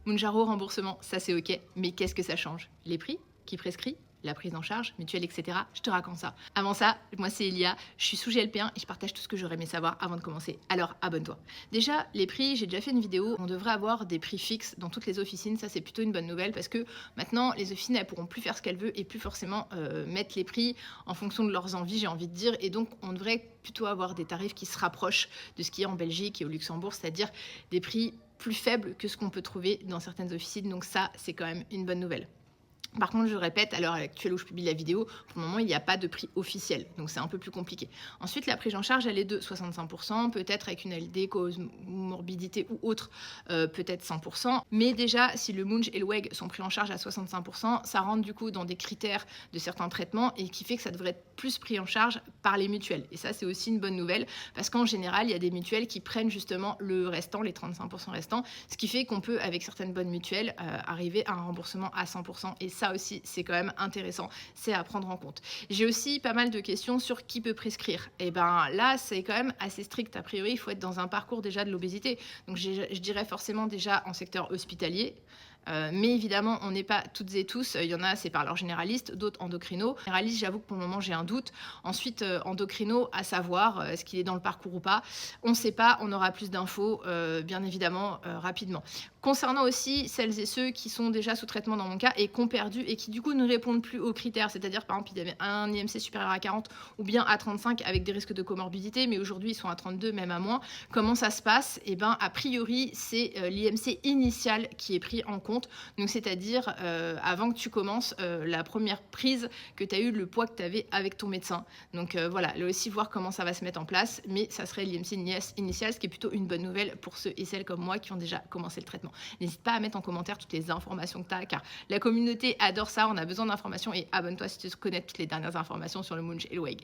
Mounjaro remboursement, ça c'est ok, mais qu'est-ce que ça change? Les prix? Qui prescrit? La prise en charge, mutuelle, etc. Je te raconte ça. Avant ça, moi c'est Elia, je suis sous GLP1 et je partage tout ce que j'aurais aimé savoir avant de commencer. Alors abonne-toi. Déjà, les prix, j'ai déjà fait une vidéo, on devrait avoir des prix fixes dans toutes les officines, ça c'est plutôt une bonne nouvelle parce que maintenant les officines elles pourront plus faire ce qu'elles veulent et plus forcément mettre les prix en fonction de leurs envies, j'ai envie de dire, et donc on devrait plutôt avoir des tarifs qui se rapprochent de ce qu'il y a en Belgique et au Luxembourg, c'est-à-dire des prix plus faibles que ce qu'on peut trouver dans certaines officines, donc ça c'est quand même une bonne nouvelle. Par contre, je répète, à l'heure actuelle où je publie la vidéo, pour le moment, il n'y a pas de prix officiel, donc c'est un peu plus compliqué. Ensuite, la prise en charge, elle est de 65%, peut-être avec une LD, cause morbidité ou autre, peut-être 100%. Mais déjà, si le Munch et le WEG sont pris en charge à 65%, ça rentre du coup dans des critères de certains traitements et qui fait que ça devrait être plus pris en charge par les mutuelles. Et ça, c'est aussi une bonne nouvelle, parce qu'en général, il y a des mutuelles qui prennent justement le restant, les 35% restants, ce qui fait qu'on peut, avec certaines bonnes mutuelles, arriver à un remboursement à 100%. Et ça aussi, c'est quand même intéressant, c'est à prendre en compte. J'ai aussi pas mal de questions sur qui peut prescrire. Et ben là, c'est quand même assez strict. A priori, il faut être dans un parcours déjà de l'obésité. Donc je dirais forcément déjà en secteur hospitalier. Mais évidemment, on n'est pas toutes et tous. Il y en a, c'est par leur généraliste, d'autres endocrino. Généraliste, j'avoue que pour le moment, j'ai un doute. Ensuite, endocrino, à savoir, est-ce qu'il est dans le parcours ou pas? On ne sait pas, on aura plus d'infos, bien évidemment, rapidement. Concernant aussi celles et ceux qui sont déjà sous traitement dans mon cas et qui ont perdu et qui du coup ne répondent plus aux critères, c'est-à-dire par exemple ils avaient un IMC supérieur à 40 ou bien à 35 avec des risques de comorbidité, mais aujourd'hui ils sont à 32, même à moins. Comment ça se passe? Eh ben a priori c'est l'IMC initial qui est pris en compte, donc c'est-à-dire avant que tu commences la première prise, que tu as eu le poids que tu avais avec ton médecin. Donc voilà, là aussi voir comment ça va se mettre en place, mais ça serait l'IMC initial, ce qui est plutôt une bonne nouvelle pour ceux et celles comme moi qui ont déjà commencé le traitement. N'hésite pas à mettre en commentaire toutes les informations que tu as, car la communauté adore ça, on a besoin d'informations, et abonne-toi si tu connais toutes les dernières informations sur le Munch et le WEG.